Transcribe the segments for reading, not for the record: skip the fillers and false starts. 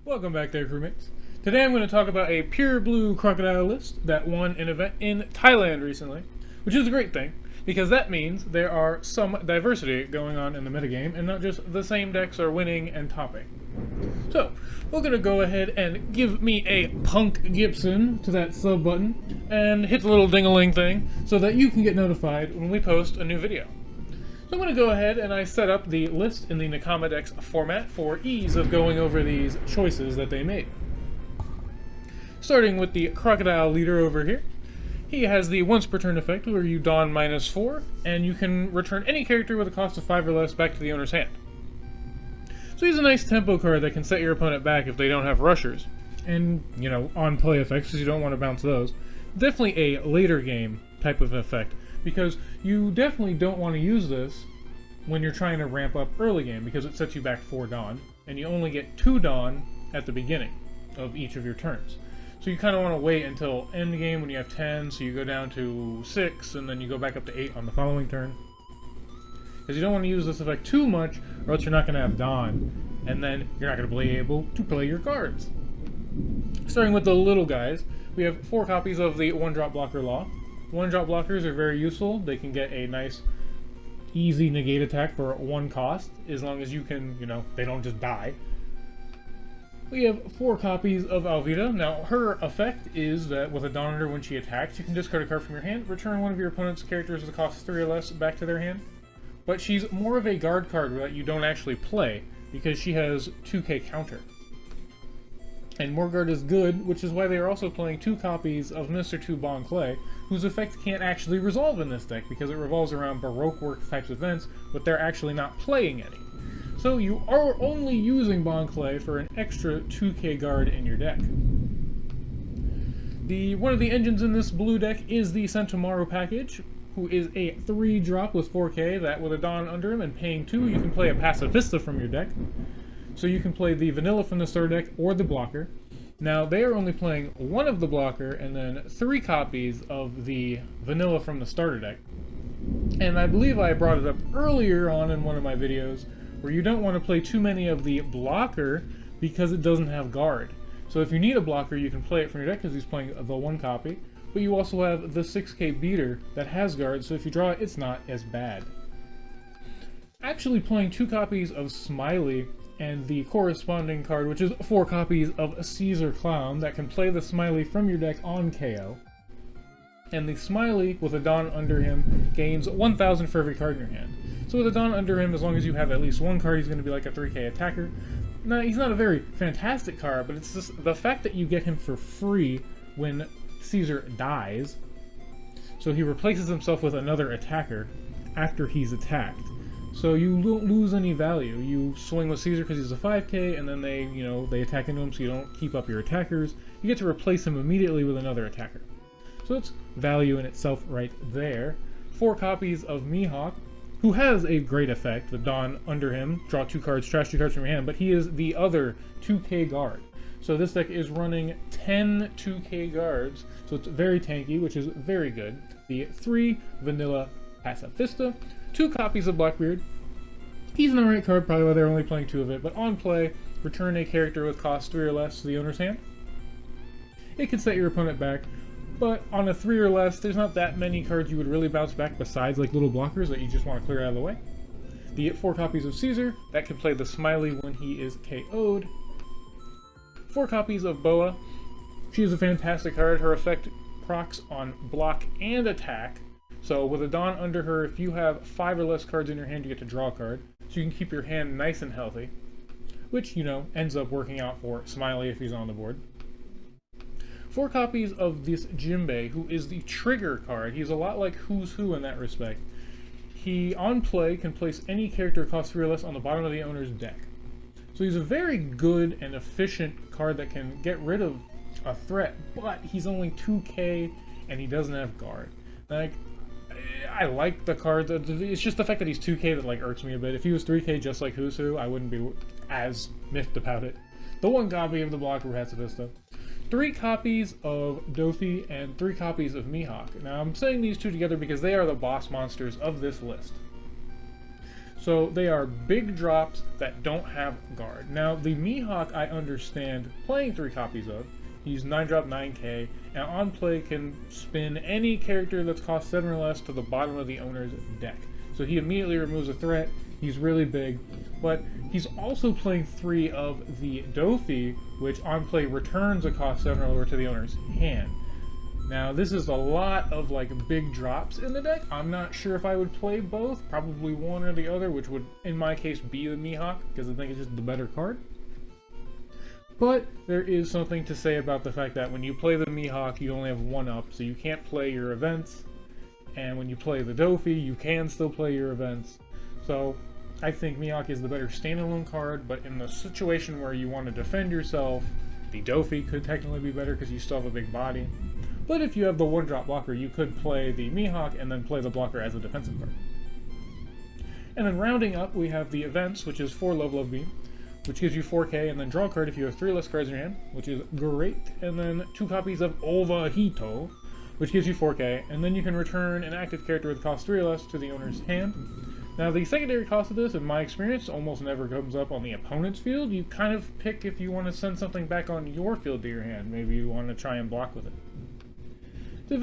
Welcome back there, crewmates. Today I'm going to talk about a pure blue crocodile list that won an event in Thailand recently, which is a great thing, because that means there are some diversity going on in the metagame, and not just the same decks are winning and topping. So, we're going to go ahead and give me a Punk Gibson to that sub button, and hit the little ding-a-ling thing, so that you can get notified when we post a new video. So I'm going to go ahead and I set up the list in the Nakama Decks format for ease of going over these choices that they made. Starting with the Crocodile leader over here. He has the once per turn effect where you don -4, and you can return any character with a cost of 5 or less back to the owner's hand. So he's a nice tempo card that can set your opponent back if they don't have rushers. And, you know, on play effects, because you don't want to bounce those. Definitely a later game type of effect, because you definitely don't want to use this when you're trying to ramp up early game, because it sets you back 4 Dawn, and you only get 2 Dawn at the beginning of each of your turns. So you kind of want to wait until end game when you have 10, so you go down to 6, and then you go back up to 8 on the following turn. Because you don't want to use this effect too much, or else you're not going to have Dawn, and then you're not going to be able to play your cards. Starting with the little guys, we have 4 copies of the 1-drop blocker law. 1-drop blockers are very useful. They can get a nice, easy negate attack for 1 cost, as long as you can, you know, they don't just die. We have 4 copies of Alvida. Now, her effect is that with a Dawn Under, when she attacks, you can discard a card from your hand, return one of your opponent's characters with a cost 3 or less back to their hand. But she's more of a guard card that you don't actually play, because she has 2k counter. And more guard is good, which is why they are also playing 2 copies of Mr. 2 Bon Clay, whose effect can't actually resolve in this deck, because it revolves around Baroque Work types of events, but they're actually not playing any. So you are only using Bon Clay for an extra 2k guard in your deck. One of the engines in this blue deck is the Sentomaru package, who is a 3-drop with 4k, that with a Dawn under him and paying 2, you can play a Pacifista from your deck. So you can play the vanilla from the starter deck or the blocker. Now they are only playing 1 of the blocker and then 3 copies of the vanilla from the starter deck. And I believe I brought it up earlier on in one of my videos, where you don't want to play too many of the blocker because it doesn't have guard. So if you need a blocker, you can play it from your deck because he's playing the 1 copy, but you also have the 6k beater that has guard, so if you draw it, it's not as bad. Actually playing 2 copies of Smiley and the corresponding card, which is 4 copies of Ceasar Clown that can play the Smiley from your deck on KO. And the Smiley, with a Dawn under him, gains 1,000 for every card in your hand. So with a Dawn under him, as long as you have at least 1 card, he's going to be like a 3k attacker. Now, he's not a very fantastic card, but it's just the fact that you get him for free when Caesar dies. So he replaces himself with another attacker after he's attacked. So you don't lose any value. You swing with Caesar because he's a 5k, and then they attack into him, so you don't keep up your attackers. You get to replace him immediately with another attacker. So it's value in itself right there. 4 copies of Mihawk, who has a great effect. The Dawn under him, draw 2 cards, trash 2 cards from your hand, but he is the other 2k guard. So this deck is running 10 2k guards, so it's very tanky, which is very good. The 3 vanilla Pacifista, 2 copies of Blackbeard. He's an alright card, probably why they're only playing 2 of it, but on play, return a character with cost 3 or less to the owner's hand. It can set your opponent back, but on a 3 or less, there's not that many cards you would really bounce back besides like little blockers that you just want to clear out of the way. The 4 copies of Caesar, that can play the Smiley when he is KO'd. 4 copies of Boa. She is a fantastic card. Her effect procs on block and attack. So with a Dawn under her, if you have 5 or less cards in your hand, you get to draw a card. So you can keep your hand nice and healthy. Which, you know, ends up working out for Smiley if he's on the board. 4 copies of this Jimbei, who is the trigger card. He's a lot like Who's Who in that respect. He, on play, can place any character cost 3 or less on the bottom of the owner's deck. So he's a very good and efficient card that can get rid of a threat, but he's only 2k and he doesn't have guard. Like, I like the card. It's just the fact that he's 2k that like irks me a bit. If he was 3k just like Who's Who, I wouldn't be as miffed about it. The 1 copy of the blocker Pacifista. 3 copies of Dofi and 3 copies of Mihawk. Now I'm saying these 2 together because they are the boss monsters of this list. So they are big drops that don't have guard. Now the Mihawk I understand playing 3 copies of. He's 9-drop 9k, and on play can spin any character that's cost 7 or less to the bottom of the owner's deck. So he immediately removes a threat. He's really big, but he's also playing 3 of the Dofi, which on play returns a cost 7 or lower to the owner's hand. Now this is a lot of like big drops in the deck. I'm not sure if I would play both, probably one or the other, which would in my case be the Mihawk, because I think it's just the better card. But there is something to say about the fact that when you play the Mihawk, you only have 1 up, so you can't play your events. And when you play the Dofi, you can still play your events. So I think Mihawk is the better standalone card, but in the situation where you want to defend yourself, the Dofi could technically be better because you still have a big body. But if you have the 1-drop blocker, you could play the Mihawk and then play the blocker as a defensive card. And then rounding up, we have the events, which is 4 Level Up Beam, which gives you 4k, and then draw a card if you have 3 less cards in your hand, which is great. And then 2 copies of Overhito, which gives you 4k, and then you can return an active character with cost 3 or less to the owner's hand. Now the secondary cost of this, in my experience, almost never comes up on the opponent's field. You kind of pick if you want to send something back on your field to your hand. Maybe you want to try and block with it. It's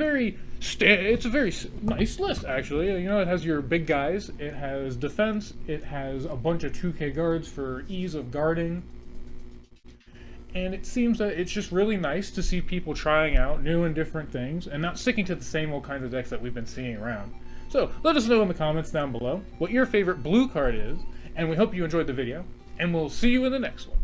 a very nice list, actually. You know, it has your big guys, it has defense, it has a bunch of 2k guards for ease of guarding. And it seems that it's just really nice to see people trying out new and different things and not sticking to the same old kinds of decks that we've been seeing around. So let us know in the comments down below what your favorite blue card is, and we hope you enjoyed the video, and we'll see you in the next one.